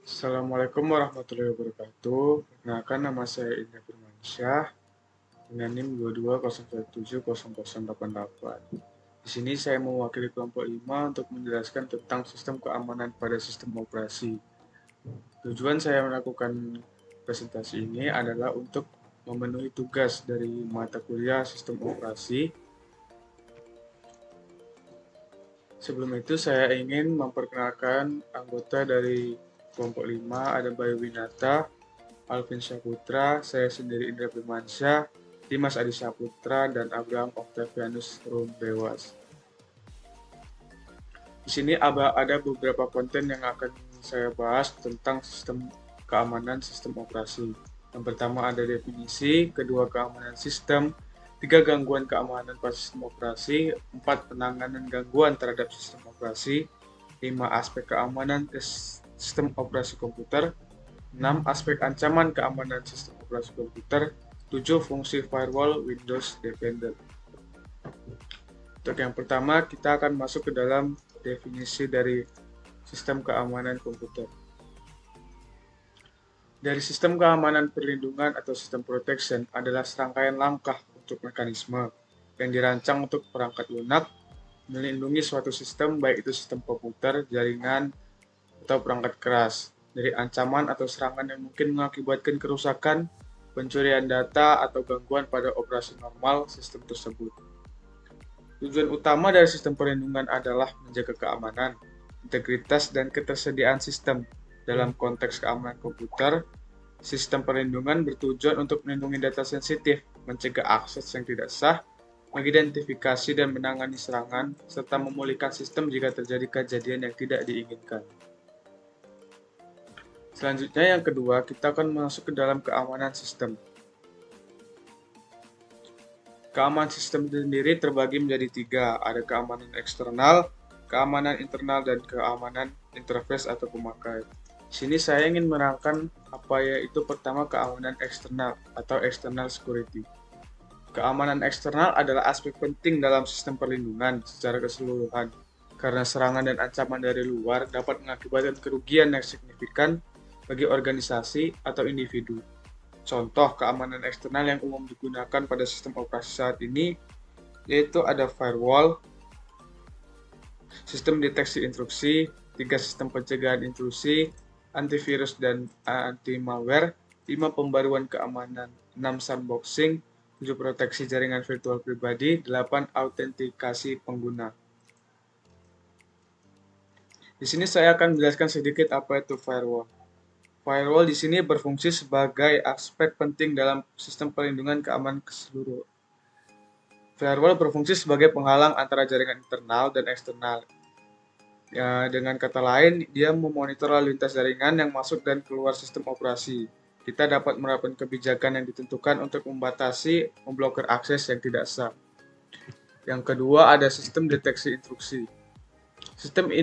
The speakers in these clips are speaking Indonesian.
Assalamualaikum warahmatullahi wabarakatuh. Perkenalkan, nama saya Indra Firmansyah dengan NIM 2201700088. Di sini saya mewakili kelompok 5 untuk menjelaskan tentang sistem keamanan pada sistem operasi. Tujuan saya melakukan presentasi ini adalah untuk memenuhi tugas dari mata kuliah sistem operasi. Sebelum itu saya ingin memperkenalkan anggota dari kelompok 5, ada Bayu Winata, Alvin Syahputra, saya sendiri Indra Firmansyah, Dimas Adi Saputra, dan Abraham Octavianus Rumbewas. Di sini ada beberapa konten yang akan saya bahas tentang sistem keamanan sistem operasi. Yang pertama ada definisi, kedua keamanan sistem, 3 gangguan keamanan pada sistem operasi, 4 penanganan gangguan terhadap sistem operasi, 5 aspek keamanan sistem operasi komputer, 6 aspek ancaman keamanan sistem operasi komputer, 7 fungsi firewall Windows Defender. Untuk yang pertama, kita akan masuk ke dalam definisi dari sistem keamanan komputer. Dari sistem keamanan perlindungan atau sistem protection adalah serangkaian langkah untuk mekanisme yang dirancang untuk perangkat lunak melindungi suatu sistem, baik itu sistem komputer, jaringan, atau perangkat keras, dari ancaman atau serangan yang mungkin mengakibatkan kerusakan, pencurian data, atau gangguan pada operasi normal sistem tersebut. Tujuan utama dari sistem perlindungan adalah menjaga keamanan, integritas, dan ketersediaan sistem. Dalam konteks keamanan komputer, sistem perlindungan bertujuan untuk melindungi data sensitif, mencegah akses yang tidak sah, mengidentifikasi dan menangani serangan, serta memulihkan sistem jika terjadi kejadian yang tidak diinginkan. Selanjutnya yang kedua, kita akan masuk ke dalam keamanan sistem. Keamanan sistem sendiri terbagi menjadi 3, ada keamanan eksternal, keamanan internal, dan keamanan interface atau pemakai. Di sini saya ingin menerangkan apa yaitu pertama keamanan eksternal atau external security. Keamanan eksternal adalah aspek penting dalam sistem perlindungan secara keseluruhan, karena serangan dan ancaman dari luar dapat mengakibatkan kerugian yang signifikan bagi organisasi atau individu. Contoh keamanan eksternal yang umum digunakan pada sistem operasi saat ini yaitu ada firewall, sistem deteksi intrusi, 3 sistem pencegahan intrusi, antivirus dan anti-malware, 5 pembaruan keamanan, 6 sandboxing, 7 proteksi jaringan virtual pribadi, 8 autentikasi pengguna. Di sini saya akan menjelaskan sedikit apa itu firewall. Firewall di sini berfungsi sebagai aspek penting dalam sistem perlindungan keamanan keseluruhan. Firewall berfungsi sebagai penghalang antara jaringan internal dan eksternal. Ya, dengan kata lain, dia memonitor lalu lintas jaringan yang masuk dan keluar sistem operasi. Kita dapat menerapkan kebijakan yang ditentukan untuk membatasi, memblokir akses yang tidak sah. Yang kedua ada sistem deteksi intrusi. Sistem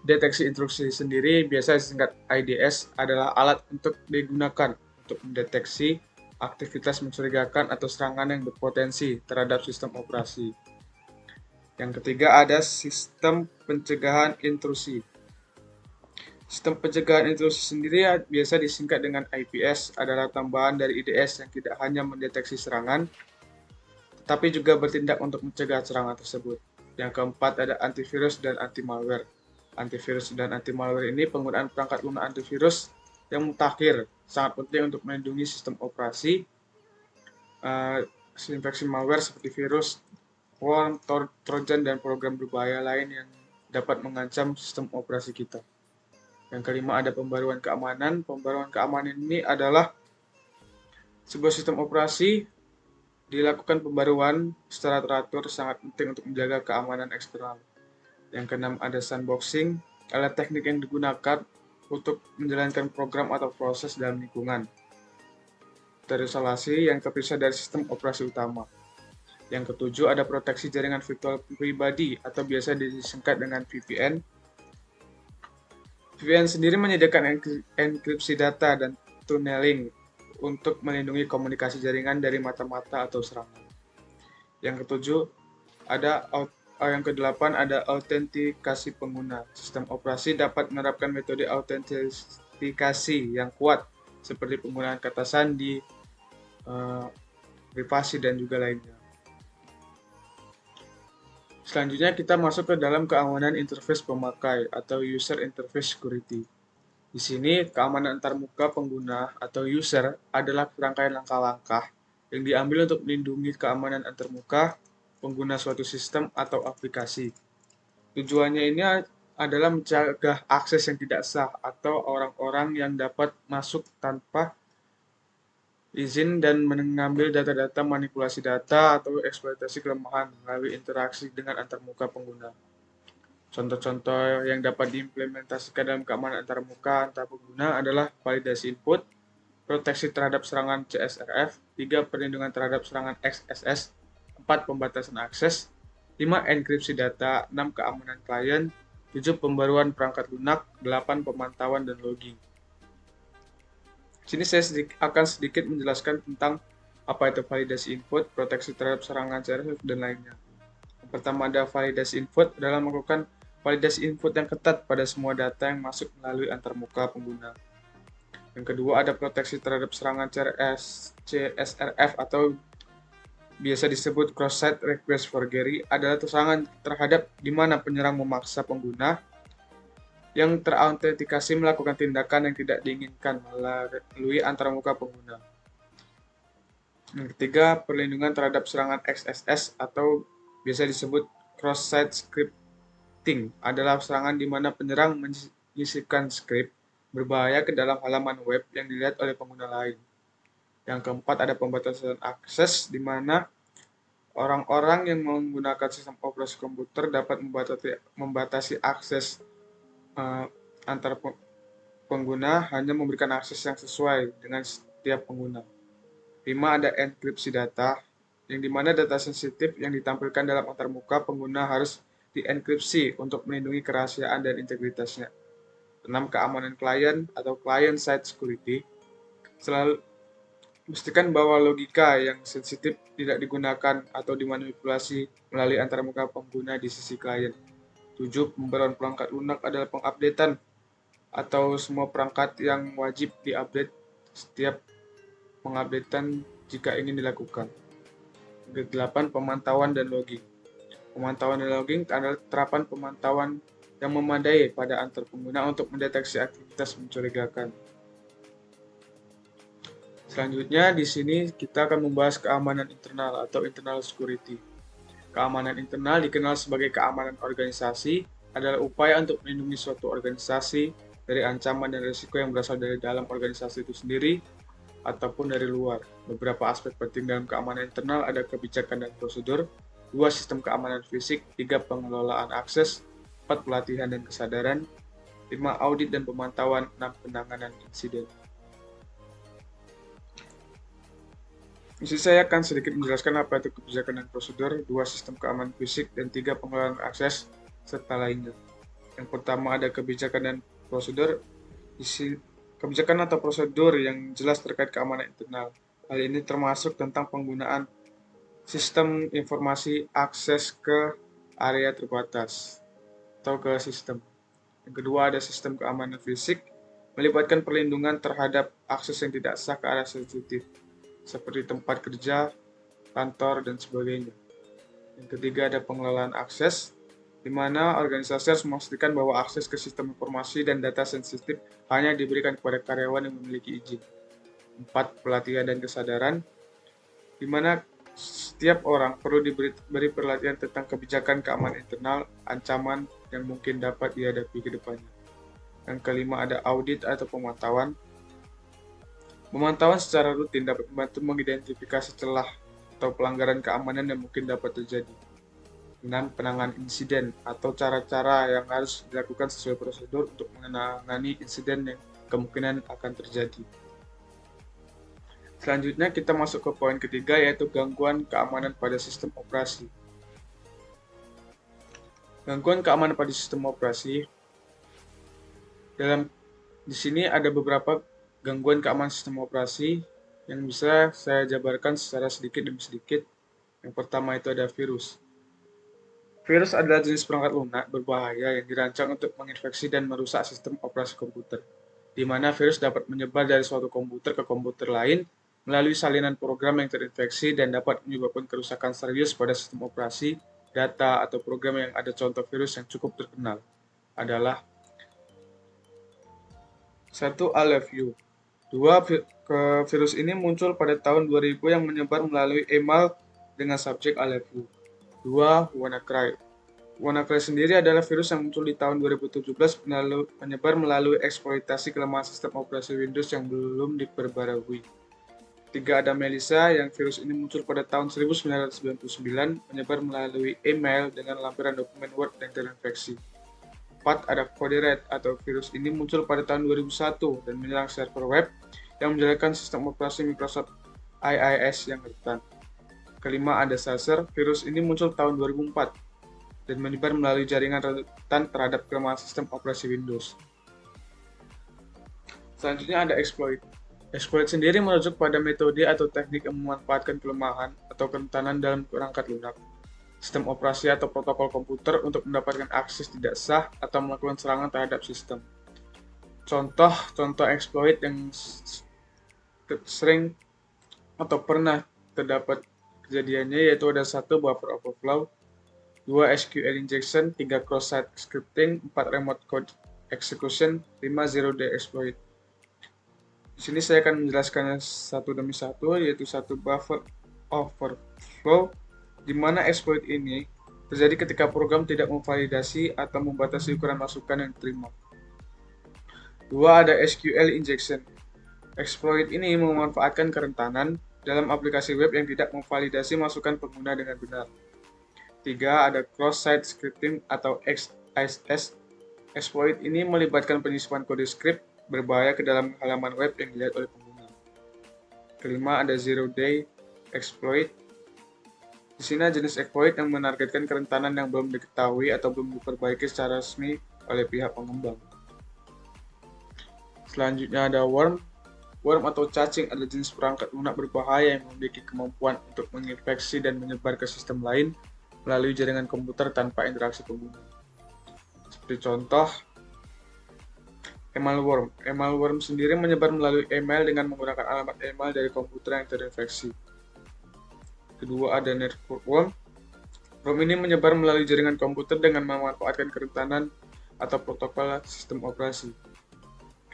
deteksi intrusi sendiri, biasa disingkat IDS, adalah alat untuk digunakan untuk mendeteksi aktivitas mencurigakan atau serangan yang berpotensi terhadap sistem operasi. Yang ketiga ada sistem pencegahan intrusi. Sistem pencegahan intrusi sendiri biasa disingkat dengan IPS, adalah tambahan dari IDS yang tidak hanya mendeteksi serangan, tetapi juga bertindak untuk mencegah serangan tersebut. Yang keempat ada antivirus dan anti-malware. Antivirus dan anti-malware ini penggunaan perangkat lunak antivirus yang mutakhir, sangat penting untuk melindungi sistem operasi infeksi malware seperti virus, worm, trojan, dan program berbahaya lain yang dapat mengancam sistem operasi kita. Yang kelima ada pembaruan keamanan. Pembaruan keamanan ini adalah sebuah sistem operasi dilakukan pembaruan secara teratur, sangat penting untuk menjaga keamanan eksternal. Yang keenam ada sandboxing, adalah teknik yang digunakan untuk menjalankan program atau proses dalam lingkungan terisolasi yang terpisah dari sistem operasi utama. Yang ketujuh ada proteksi jaringan virtual pribadi atau biasa disingkat dengan VPN. VPN sendiri menyediakan enkripsi data dan tunneling untuk melindungi komunikasi jaringan dari mata-mata atau serangan. Yang ketujuh ada yang ke-8 ada autentikasi pengguna. Sistem operasi dapat menerapkan metode autentikasi yang kuat seperti penggunaan kata sandi, privasi, dan juga lainnya. Selanjutnya kita masuk ke dalam keamanan interface pemakai atau user interface security. Di sini keamanan antarmuka pengguna atau user adalah rangkaian langkah-langkah yang diambil untuk melindungi keamanan antarmuka pengguna suatu sistem atau aplikasi. Tujuannya ini adalah mencegah akses yang tidak sah atau orang-orang yang dapat masuk tanpa izin dan mengambil data-data, manipulasi data, atau eksploitasi kelemahan melalui interaksi dengan antarmuka pengguna. Contoh-contoh yang dapat diimplementasikan dalam keamanan antarmuka antar pengguna adalah validasi input, proteksi terhadap serangan CSRF, 3 perlindungan terhadap serangan XSS, 4 pembatasan akses, 5 enkripsi data, 6 keamanan klien, 7 pembaruan perangkat lunak, 8 pemantauan dan logging. Di sini saya akan sedikit menjelaskan tentang apa itu validasi input, proteksi terhadap serangan CSRF, dan lainnya. Yang pertama ada validasi input adalah melakukan validasi input yang ketat pada semua data yang masuk melalui antarmuka pengguna. Yang kedua ada proteksi terhadap serangan CSRF atau biasa disebut cross-site request forgery adalah serangan terhadap di mana penyerang memaksa pengguna yang terautentikasi melakukan tindakan yang tidak diinginkan melalui antarmuka pengguna. Yang ketiga, perlindungan terhadap serangan XSS atau biasa disebut cross-site scripting adalah serangan di mana penyerang menyisipkan skrip berbahaya ke dalam halaman web yang dilihat oleh pengguna lain. Yang keempat, ada pembatasan akses di mana orang-orang yang menggunakan sistem operasi komputer dapat membatasi akses antar pengguna, hanya memberikan akses yang sesuai dengan setiap pengguna. 5. Ada enkripsi data, yang dimana data sensitif yang ditampilkan dalam antarmuka pengguna harus dienkripsi untuk melindungi kerahasiaan dan integritasnya. 6. Keamanan klien atau client-side security. Selalu pastikan bahwa logika yang sensitif tidak digunakan atau dimanipulasi melalui antarmuka pengguna di sisi klien. 7. Pembaruan perangkat lunak adalah pengupdatean atau semua perangkat yang wajib diupdate setiap pengupdatean jika ingin dilakukan. Ke-8, pemantauan dan logging. Pemantauan dan logging adalah terapan pemantauan yang memadai pada antar pengguna untuk mendeteksi aktivitas mencurigakan. Selanjutnya di sini kita akan membahas keamanan internal atau internal security. Keamanan internal dikenal sebagai keamanan organisasi, adalah upaya untuk melindungi suatu organisasi dari ancaman dan risiko yang berasal dari dalam organisasi itu sendiri ataupun dari luar. Beberapa aspek penting dalam keamanan internal ada kebijakan dan prosedur, 2 sistem keamanan fisik, 3 pengelolaan akses, 4 pelatihan dan kesadaran, 5 audit dan pemantauan, 6 penanganan insiden. Di sini saya akan sedikit menjelaskan apa itu kebijakan dan prosedur, 2 sistem keamanan fisik, dan 3 pengelolaan akses, serta lainnya. Yang pertama ada kebijakan dan prosedur. Kebijakan atau prosedur yang jelas terkait keamanan internal. Hal ini termasuk tentang penggunaan sistem informasi akses ke area terbatas atau ke sistem. Yang kedua ada sistem keamanan fisik, melibatkan perlindungan terhadap akses yang tidak sah ke area sensitif, seperti tempat kerja, kantor, dan sebagainya. Yang ketiga ada pengelolaan akses, di mana organisasi harus memastikan bahwa akses ke sistem informasi dan data sensitif hanya diberikan kepada karyawan yang memiliki izin. 4. Pelatihan dan kesadaran, di mana setiap orang perlu diberi pelatihan tentang kebijakan keamanan internal, ancaman yang mungkin dapat dihadapi ke depannya. Yang kelima ada audit atau pemantauan. Pemantauan secara rutin dapat membantu mengidentifikasi celah atau pelanggaran keamanan yang mungkin dapat terjadi. 6. Penanganan insiden atau cara-cara yang harus dilakukan sesuai prosedur untuk menangani insiden yang kemungkinan akan terjadi. Selanjutnya kita masuk ke poin ketiga, yaitu gangguan keamanan pada sistem operasi. Gangguan keamanan pada sistem operasi. Di sini ada beberapa gangguan keamanan sistem operasi yang bisa saya jabarkan secara sedikit demi sedikit. Yang pertama itu ada virus. Virus adalah jenis perangkat lunak berbahaya yang dirancang untuk menginfeksi dan merusak sistem operasi komputer, di mana virus dapat menyebar dari suatu komputer ke komputer lain melalui salinan program yang terinfeksi dan dapat menyebabkan kerusakan serius pada sistem operasi, data, atau program yang ada. Contoh virus yang cukup terkenal adalah 1. I love you. 2. Virus ini muncul pada tahun 2000 yang menyebar melalui email dengan subjek I love you. 2. WannaCry. WannaCry sendiri adalah virus yang muncul di tahun 2017 menyebar melalui eksploitasi kelemahan sistem operasi Windows yang belum diperbarui. 3. Ada Melissa, yang virus ini muncul pada tahun 1999 menyebar melalui email dengan lampiran dokumen Word yang terinfeksi. 4. Ada Code-Red, atau virus ini muncul pada tahun 2001 dan menyerang server web yang menjalankan sistem operasi Microsoft IIS yang rentan. Kelima, ada Sacer. Virus ini muncul tahun 2004 dan menyebar melalui jaringan rentan terhadap kelemahan sistem operasi Windows. Selanjutnya ada exploit. Exploit sendiri merujuk pada metode atau teknik yang memanfaatkan kelemahan atau kerentanan dalam perangkat lunak, sistem operasi atau protokol komputer untuk mendapatkan akses tidak sah atau melakukan serangan terhadap sistem. Contoh exploit yang sering atau pernah terdapat kejadiannya yaitu ada 1. Buffer overflow, 2. SQL injection, 3. cross-site scripting, 4. remote code execution, 5. zero-day exploit. Di sini saya akan menjelaskannya satu demi satu, yaitu 1. buffer overflow, di mana exploit ini terjadi ketika program tidak memvalidasi atau membatasi ukuran masukan yang diterima. 2. Ada SQL injection. Exploit ini memanfaatkan kerentanan dalam aplikasi web yang tidak memvalidasi masukan pengguna dengan benar. 3. Ada cross-site scripting atau XSS. Exploit ini melibatkan penyisipan kode script berbahaya ke dalam halaman web yang dilihat oleh pengguna. Kelima, ada zero-day exploit. Di sini jenis exploit yang menargetkan kerentanan yang belum diketahui atau belum diperbaiki secara resmi oleh pihak pengembang. Selanjutnya ada worm. Worm atau cacing adalah jenis perangkat lunak berbahaya yang memiliki kemampuan untuk menginfeksi dan menyebar ke sistem lain melalui jaringan komputer tanpa interaksi pengguna. Seperti contoh, email worm. Email worm sendiri menyebar melalui email dengan menggunakan alamat email dari komputer yang terinfeksi. Kedua, ada network worm. Worm ini menyebar melalui jaringan komputer dengan memanfaatkan kerentanan atau protokol sistem operasi.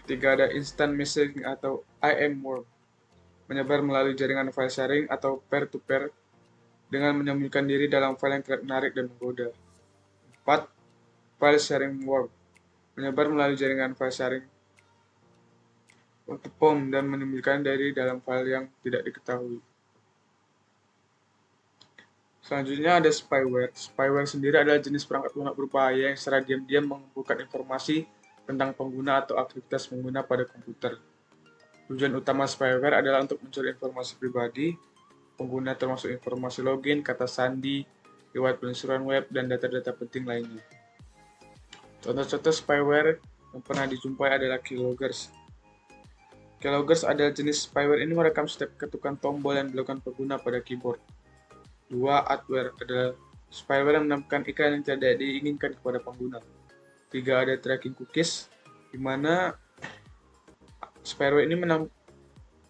Ketiga, ada instant messaging atau IM worm. Menyebar melalui jaringan file sharing atau peer-to-peer dengan menyembunyikan diri dalam file yang tidak menarik dan menggoda. 4. File sharing worm. Menyebar melalui jaringan file sharing untuk POM dan menyembunyikan diri dalam file yang tidak diketahui. Selanjutnya ada spyware. Spyware sendiri adalah jenis perangkat lunak berbahaya yang secara diam-diam mengumpulkan informasi tentang pengguna atau aktivitas pengguna pada komputer. Tujuan utama spyware adalah untuk mencuri informasi pribadi pengguna termasuk informasi login, kata sandi, riwayat penelusuran web, dan data-data penting lainnya. Contoh-contoh spyware yang pernah dijumpai adalah keyloggers. Keyloggers adalah jenis spyware ini merekam setiap ketukan tombol yang dilakukan pengguna pada keyboard. 2. Adware adalah spyware yang menampilkan iklan yang tidak diinginkan kepada pengguna. 3. Ada tracking cookies, di mana spyware ini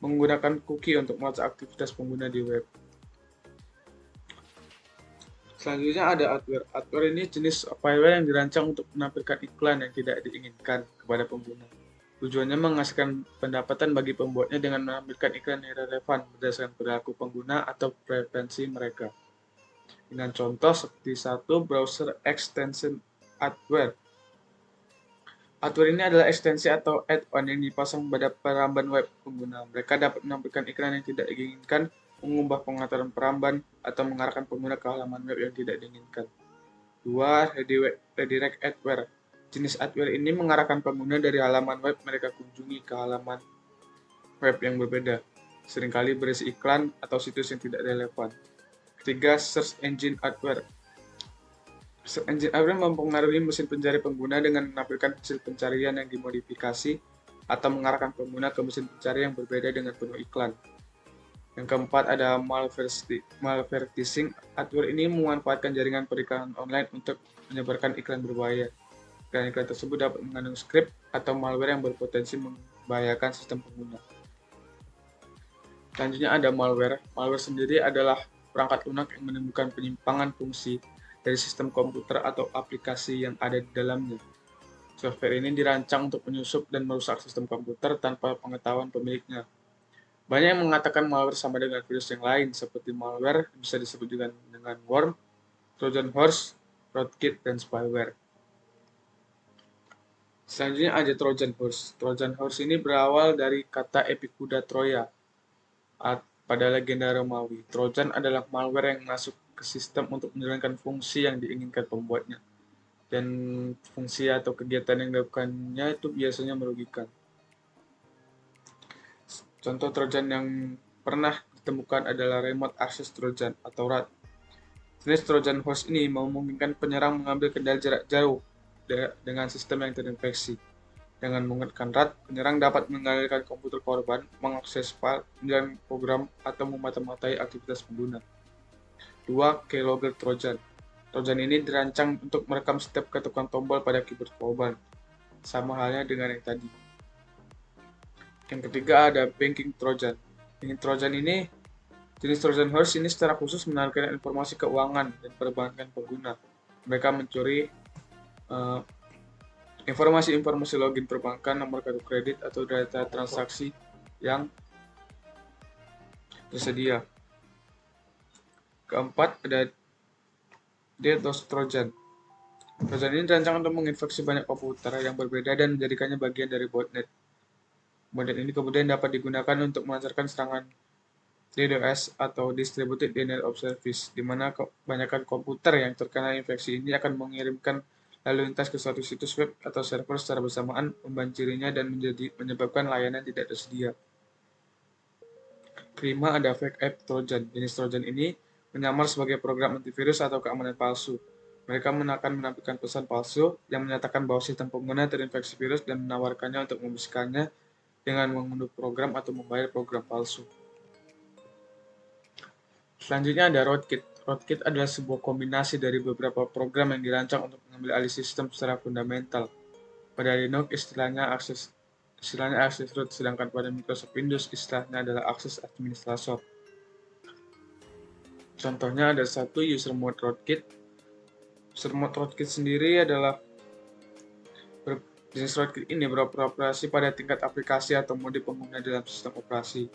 menggunakan cookie untuk melacak aktivitas pengguna di web. Selanjutnya ada adware. Adware ini jenis spyware yang dirancang untuk menampilkan iklan yang tidak diinginkan kepada pengguna. Tujuannya menghasilkan pendapatan bagi pembuatnya dengan menampilkan iklan yang relevan berdasarkan perilaku pengguna atau preferensi mereka. Dengan contoh seperti 1. Browser extension adware. Adware ini adalah ekstensi atau add-on yang dipasang pada peramban web pengguna. Mereka dapat menampilkan iklan yang tidak diinginkan, mengubah pengaturan peramban, atau mengarahkan pengguna ke halaman web yang tidak diinginkan. 2. Redirect adware. Jenis adware ini mengarahkan pengguna dari halaman web mereka kunjungi ke halaman web yang berbeda, seringkali berisi iklan atau situs yang tidak relevan. Ketiga, search engine adware. Search engine adware mempengaruhi mesin pencari pengguna dengan menampilkan hasil pencarian yang dimodifikasi atau mengarahkan pengguna ke mesin pencari yang berbeda dengan penuh iklan. Yang keempat ada malvertising. Adware ini memanfaatkan jaringan periklanan online untuk menyebarkan iklan berbahaya. Iklan-iklan tersebut dapat mengandung skrip atau malware yang berpotensi membahayakan sistem pengguna. Selanjutnya ada malware. Malware sendiri adalah perangkat lunak yang menimbulkan penyimpangan fungsi dari sistem komputer atau aplikasi yang ada di dalamnya. Software ini dirancang untuk menyusup dan merusak sistem komputer tanpa pengetahuan pemiliknya. Banyak yang mengatakan malware sama dengan virus yang lain, seperti malware bisa disebut dengan worm, Trojan horse, rootkit, dan spyware. Selanjutnya ada Trojan horse. Trojan horse ini berawal dari kata epikuda Troya pada legenda Romawi. Trojan adalah malware yang masuk ke sistem untuk menjalankan fungsi yang diinginkan pembuatnya. Dan fungsi atau kegiatan yang dilakukannya itu biasanya merugikan. Contoh Trojan yang pernah ditemukan adalah Remote Access Trojan atau RAT. Jenis Trojan horse ini memungkinkan penyerang mengambil kendali jarak jauh dengan sistem yang terinfeksi. Dengan menggunakan RAT, penyerang dapat mengendalikan komputer korban, mengakses file, menjalankan program, atau memata-matai aktivitas pengguna. 2. Keylogger Trojan. Trojan ini dirancang untuk merekam setiap ketukan tombol pada keyboard korban, sama halnya dengan yang tadi. Yang ketiga ada Banking Trojan. Banking Trojan ini, jenis Trojan horse ini secara khusus menawarkan informasi keuangan dan perbankan pengguna. Mereka mencuri informasi-informasi login perbankan, nomor kartu kredit, atau data transaksi yang tersedia. Keempat ada DDoS Trojan. Trojan ini dirancang untuk menginfeksi banyak komputer yang berbeda dan menjadikannya bagian dari botnet. Model ini kemudian dapat digunakan untuk melancarkan serangan DDoS atau Distributed Denial of Service, di mana kebanyakan komputer yang terkena infeksi ini akan mengirimkan lalu lintas ke suatu situs web atau server secara bersamaan, membanjirinya dan menyebabkan layanan tidak tersedia. Kelima ada Fake App Trojan. Jenis Trojan ini menyamar sebagai program antivirus atau keamanan palsu. Mereka akan menampilkan pesan palsu yang menyatakan bahwa sistem pengguna terinfeksi virus dan menawarkannya untuk membersihkannya dengan mengunduh program atau membayar program palsu. Selanjutnya ada rootkit. Rootkit adalah sebuah kombinasi dari beberapa program yang dirancang untuk mengambil alih sistem secara fundamental. Pada Linux istilahnya akses root, sedangkan pada Microsoft Windows istilahnya adalah akses administrator. Contohnya ada satu user mode rootkit. User mode rootkit sendiri adalah jenis rootkit ini beroperasi pada tingkat aplikasi atau mode pengguna dalam sistem operasi.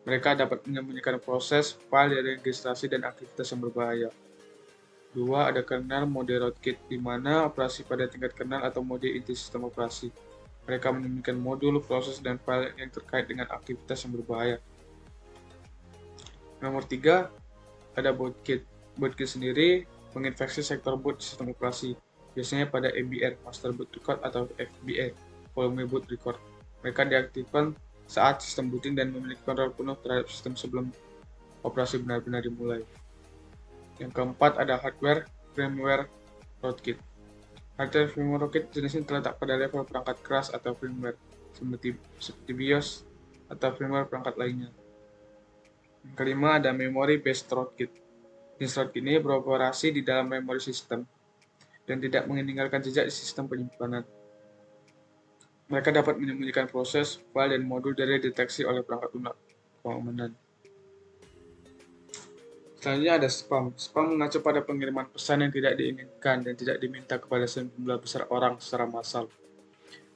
Mereka dapat menyembunyikan proses, file dari registrasi dan aktivitas yang berbahaya. 2. Ada kernel mode rootkit, di mana operasi pada tingkat kernel atau mode inti sistem operasi. Mereka menyembunyikan modul, proses, dan file yang terkait dengan aktivitas yang berbahaya. Nomor 3. Ada bootkit. Bootkit sendiri menginfeksi sektor boot sistem operasi, biasanya pada MBR, Master Boot Record, atau FBR, Volume Boot Record. Mereka diaktifkan saat sistem booting dan memiliki kontrol penuh terhadap sistem sebelum operasi benar-benar dimulai. Yang keempat ada hardware firmware rootkit. Hardware firmware rootkit jenis ini terletak pada level perangkat keras atau firmware, seperti BIOS atau firmware perangkat lainnya. Yang kelima ada memory based rootkit. Jenis rootkit ini beroperasi di dalam memori sistem dan tidak meninggalkan jejak di sistem penyimpanan. Mereka dapat menyembunyikan proses, file, dan modul dari deteksi oleh perangkat lunak keamanan. Selanjutnya ada spam. Spam mengacu pada pengiriman pesan yang tidak diinginkan dan tidak diminta kepada sejumlah besar orang secara massal.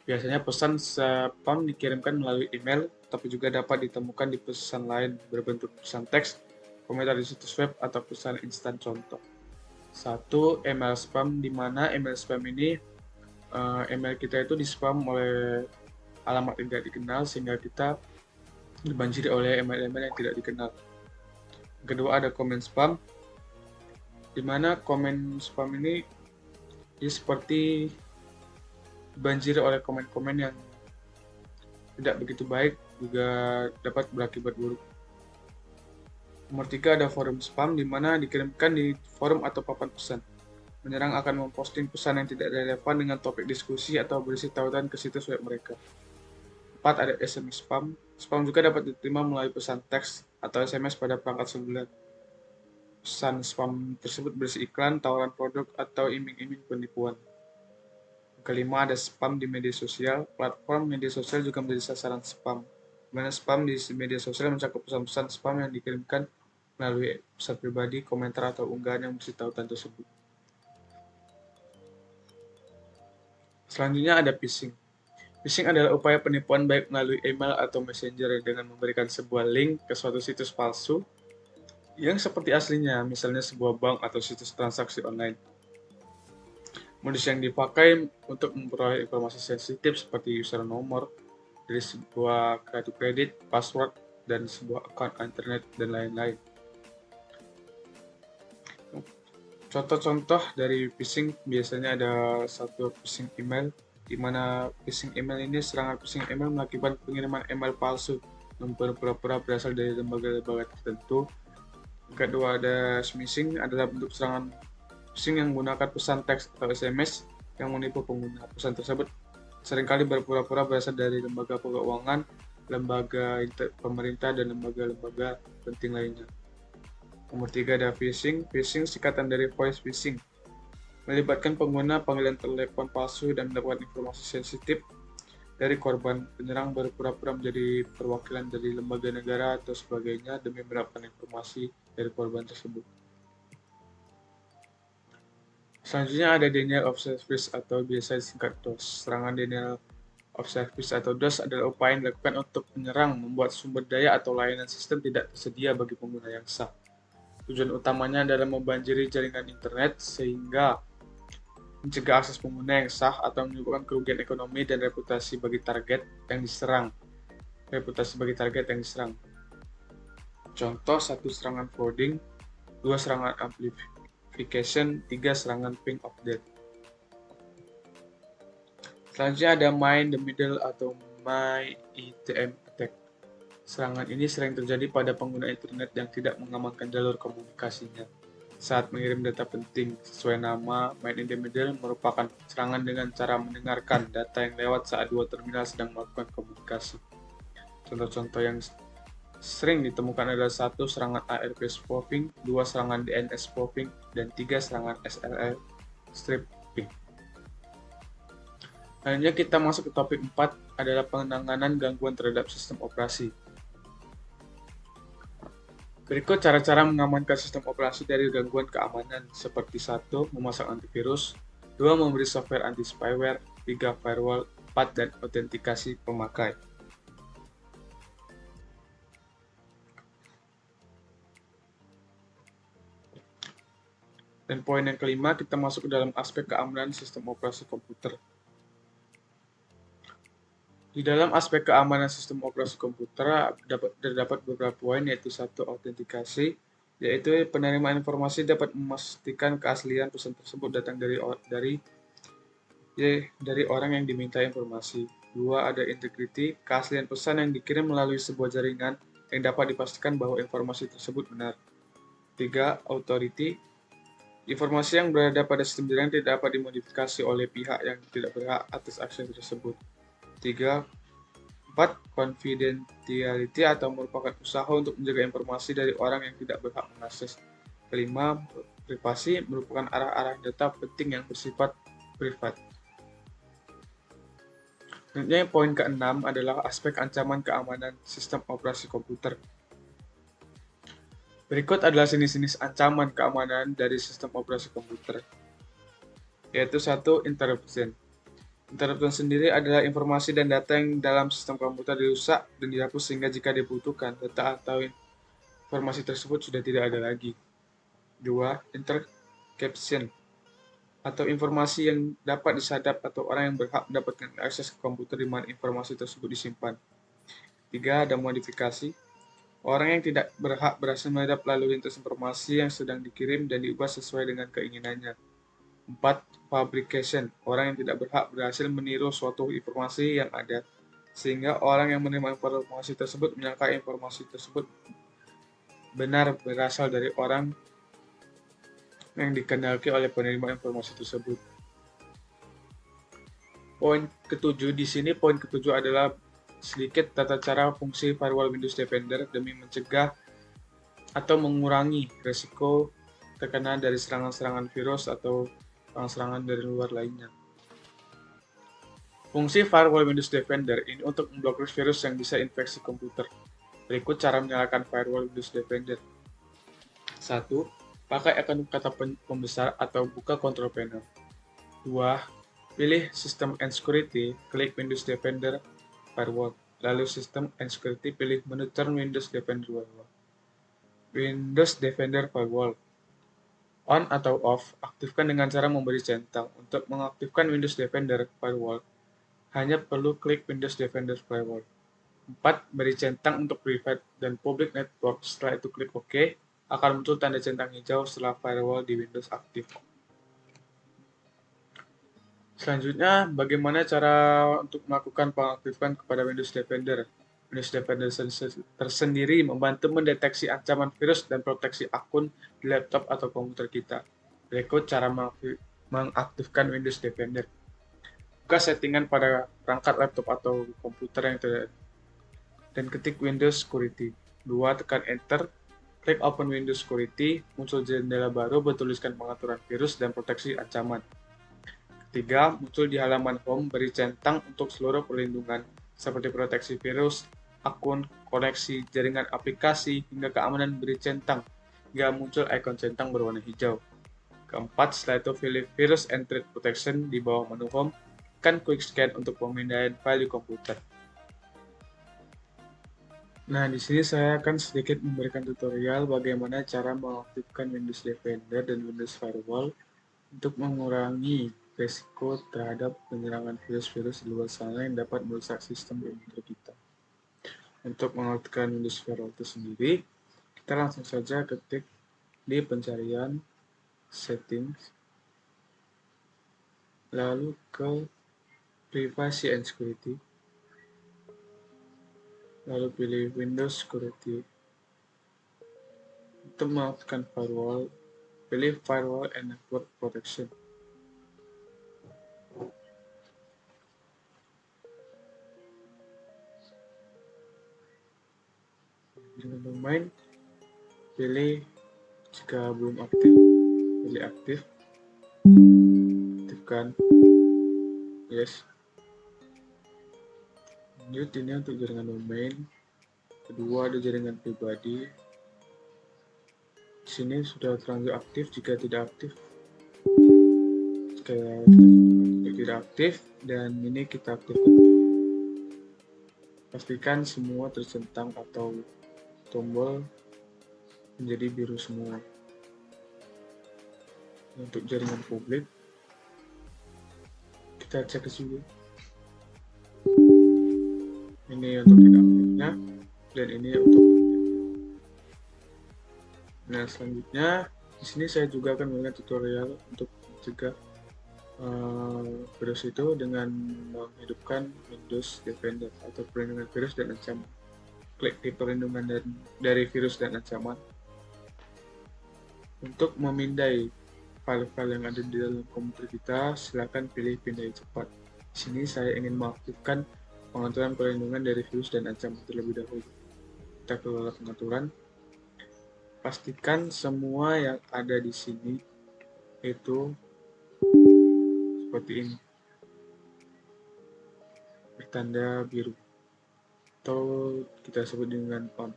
Biasanya pesan spam dikirimkan melalui email, tapi juga dapat ditemukan di pesan lain berbentuk pesan teks, komentar di situs web, atau pesan instan. Contoh 1. Email spam, di mana email spam ini email kita itu di-spam oleh alamat yang tidak dikenal sehingga kita dibanjiri oleh email-email yang tidak dikenal. Yang kedua ada komen spam, di mana komen spam ini seperti dibanjiri oleh komen-komen yang tidak begitu baik, juga dapat berakibat buruk. Nomor 3 ada forum spam, di mana dikirimkan di forum atau papan pesan. Penyerang akan memposting pesan yang tidak relevan dengan topik diskusi atau berisi tautan ke situs web mereka. 4 ada SMS spam. Spam juga dapat diterima melalui pesan teks, atau SMS pada perangkat seluler. Pesan spam tersebut berisi iklan, tawaran produk, atau iming-iming penipuan. Kelima, ada spam di media sosial. Platform media sosial juga menjadi sasaran spam. Mana spam di media sosial mencakup pesan-pesan spam yang dikirimkan melalui pesan pribadi, komentar, atau unggahan yang berisi tautan tersebut. Selanjutnya ada phishing. Phishing adalah upaya penipuan baik melalui email atau messenger dengan memberikan sebuah link ke suatu situs palsu yang seperti aslinya, misalnya sebuah bank atau situs transaksi online. Modus yang dipakai untuk memperoleh informasi sensitif seperti user nomor dari sebuah kartu kredit, password, dan sebuah akun internet, dan lain-lain. Contoh-contoh dari phishing biasanya ada satu phishing email, di mana phishing email ini serangan phishing email mengakibatkan pengiriman email palsu yang pura-pura berasal dari lembaga-lembaga tertentu. Kedua, ada smishing adalah bentuk serangan phishing yang menggunakan pesan teks atau SMS yang menipu pengguna. Pesan tersebut seringkali berpura-pura berasal dari lembaga keuangan, lembaga pemerintah, dan lembaga-lembaga penting lainnya. Nomor 3 ada phishing. Phishing singkatan dari voice phishing, melibatkan pengguna panggilan telepon palsu dan mendapatkan informasi sensitif dari korban. Penyerang berpura-pura menjadi perwakilan dari lembaga negara atau sebagainya demi mendapatkan informasi dari korban tersebut. Selanjutnya ada denial of service atau biasa disingkat DOS. Serangan denial of service atau DOS adalah upaya yang dilakukan untuk penyerang membuat sumber daya atau layanan sistem tidak tersedia bagi pengguna yang sah. Tujuan utamanya adalah membanjiri jaringan internet sehingga mencegah akses pengguna yang sah atau menyebabkan kerugian ekonomi dan reputasi bagi target yang diserang. Contoh, 1 serangan forwarding, 2 serangan amplification, 3 serangan ping of death. Selanjutnya ada man in the middle atau MITM attack. Serangan ini sering terjadi pada pengguna internet yang tidak mengamankan jalur komunikasinya saat mengirim data penting. Sesuai nama, man in the middle merupakan serangan dengan cara mendengarkan data yang lewat saat dua terminal sedang melakukan komunikasi. Contoh-contoh yang sering ditemukan adalah 1 serangan ARP spoofing, 2 serangan DNS spoofing, dan 3 serangan SSL stripping. Selanjutnya kita masuk ke topik 4 adalah penanganan gangguan terhadap sistem operasi. Berikut cara-cara mengamankan sistem operasi dari gangguan keamanan seperti 1. Memasang antivirus, 2. Memberi software anti-spyware, 3. Firewall, 4. Dan autentikasi pemakai. Dan poin yang kelima, kita masuk ke dalam aspek keamanan sistem operasi komputer. Di dalam aspek keamanan sistem operasi komputer terdapat beberapa poin, yaitu 1. Autentikasi, yaitu penerimaan informasi dapat memastikan keaslian pesan tersebut datang dari orang yang diminta informasi. 2. Ada integrity, keaslian pesan yang dikirim melalui sebuah jaringan yang dapat dipastikan bahwa informasi tersebut benar. 3. Authority, informasi yang berada pada sistem jaringan tidak dapat dimodifikasi oleh pihak yang tidak berhak atas akses tersebut. 4. Confidentiality atau merupakan usaha untuk menjaga informasi dari orang yang tidak berhak mengakses. 5. Privasi merupakan arah-arah data penting yang bersifat privat. Selanjutnya poin ke-6 adalah aspek ancaman keamanan sistem operasi komputer. Berikut adalah jenis-jenis ancaman keamanan dari sistem operasi komputer, yaitu 1. Interruption. Interruption sendiri adalah informasi dan data yang dalam sistem komputer dirusak dan dihapus sehingga jika dibutuhkan, data atau informasi tersebut sudah tidak ada lagi. 2. Interception, atau informasi yang dapat disadap atau orang yang berhak mendapatkan akses ke komputer di mana informasi tersebut disimpan. 3. Ada modifikasi. Orang yang tidak berhak berhasil menyadap lalu lintas informasi yang sedang dikirim dan diubah sesuai dengan keinginannya. 4. Fabrication, orang yang tidak berhak berhasil meniru suatu informasi yang ada, sehingga orang yang menerima informasi tersebut menyangka informasi tersebut benar berasal dari orang yang dikendaki oleh penerima informasi tersebut. Poin ketujuh di sini, poin ketujuh adalah sedikit tata cara fungsi firewall Windows Defender demi mencegah atau mengurangi risiko terkena dari serangan-serangan virus atau serangan-serangan dari luar lainnya. Fungsi Firewall Windows Defender ini untuk memblokir virus yang bisa infeksi komputer. Berikut cara menyalakan Firewall Windows Defender. 1. Pakai akun kata pembesar atau buka control panel. 2. Pilih System and Security, klik Windows Defender Firewall. Lalu System and Security, pilih menu Turn Windows Defender Firewall. Windows Defender Firewall. On atau off, aktifkan dengan cara memberi centang. Untuk mengaktifkan Windows Defender Firewall, hanya perlu klik Windows Defender Firewall. 4. Beri centang untuk private dan public network. Setelah itu klik OK, akan muncul tanda centang hijau setelah firewall di Windows aktif. Selanjutnya, bagaimana cara untuk melakukan pengaktifan kepada Windows Defender? Windows Defender tersendiri membantu mendeteksi ancaman virus dan proteksi akun di laptop atau komputer kita. Berikut cara mengaktifkan Windows Defender. Buka settingan pada perangkat laptop atau komputer yang terjadi dan ketik Windows Security. 2. Tekan Enter. Klik Open Windows Security. Muncul jendela baru bertuliskan pengaturan virus dan proteksi ancaman. 3. Muncul di halaman Home, beri centang untuk seluruh perlindungan seperti proteksi virus, akun, koneksi, jaringan aplikasi, hingga keamanan, beri centang hingga muncul ikon centang berwarna hijau. 4. Setelah itu pilih Virus and Threat Protection di bawah menu Home, tekan Quick Scan untuk pemindahan file di komputer. Nah, di sini saya akan sedikit memberikan tutorial bagaimana cara mengaktifkan Windows Defender dan Windows Firewall untuk mengurangi risiko terhadap penyerangan virus-virus di luar sana yang dapat merusak sistem komputer kita. Untuk mengaktifkan Windows Firewall itu sendiri, kita langsung saja ketik di pencarian Settings, lalu ke Privacy and Security, lalu pilih Windows Security. Untuk mengaktifkan firewall, pilih Firewall and Network Protection. Dengan domain, pilih jika belum aktif, pilih aktif, aktifkan, yes. Lanjut, ini untuk jaringan domain. Kedua ada jaringan pribadi. Di sini sudah terlanjur aktif. Jika tidak aktif, jika kita tidak aktif, dan ini kita aktifkan. Pastikan semua tercentang atau tombol menjadi biru semua. Untuk jaringan publik, kita cek ke sini. Ini untuk tidak aktifnya, dan ini untuk aktifnya. Nah, selanjutnya di sini saya juga akan memberikan tutorial untuk mencegah virus itu dengan menghidupkan Windows Defender atau perlindungan virus dan ancaman. Klik di perlindungan dari virus dan ancaman. Untuk memindai file-file yang ada di dalam komputer kita, silakan pilih pindai cepat. Di sini saya ingin mengaktifkan pengaturan perlindungan dari virus dan ancaman terlebih dahulu. Kita keluar pengaturan. Pastikan semua yang ada di sini itu seperti ini, bertanda biru, atau kita sebut dengan on.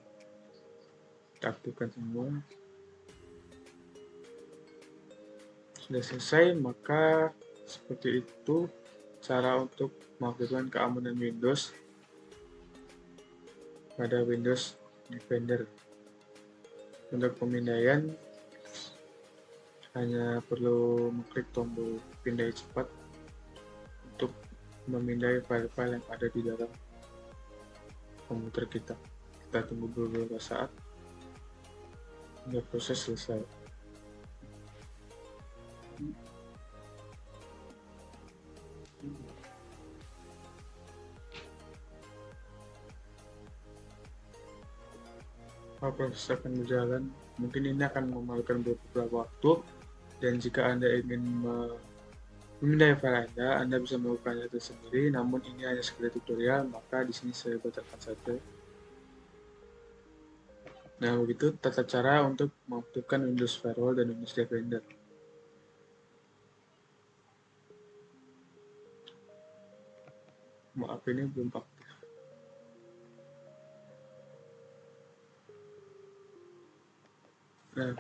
Kita aktifkan semua. Sudah selesai, maka seperti itu cara untuk mengaktifkan keamanan Windows pada Windows Defender. Untuk pemindaian, hanya perlu mengklik tombol pindai cepat untuk memindai file-file yang ada di dalam komputer kita. Kita tunggu beberapa saat hingga proses selesai. Proses akan berjalan, mungkin ini akan memakan beberapa waktu, dan jika Anda ingin memindai file Anda bisa melakukannya itu sendiri, namun ini hanya sekedar tutorial, maka di sini saya bacakan saja. Nah, begitu tata cara untuk mengaktifkan Windows Firewall dan Windows Defender. Maaf, ini belum aktif. Nah,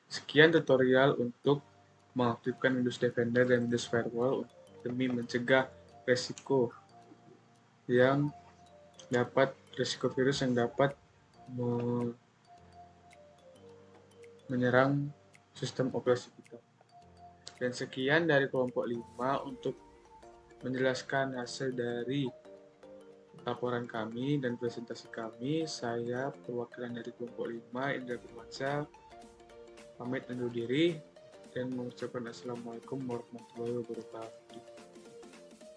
sekian tutorial untuk mengaktifkan Windows Defender dan Windows Firewall demi mencegah resiko virus yang dapat menyerang sistem operasi kita. Dan sekian dari kelompok 5 untuk menjelaskan hasil dari laporan kami dan presentasi kami. Saya perwakilan dari kelompok 5, Indra Firmansyah, pamit undur diri dan mengucapkan Assalamualaikum warahmatullahi wabarakatuh.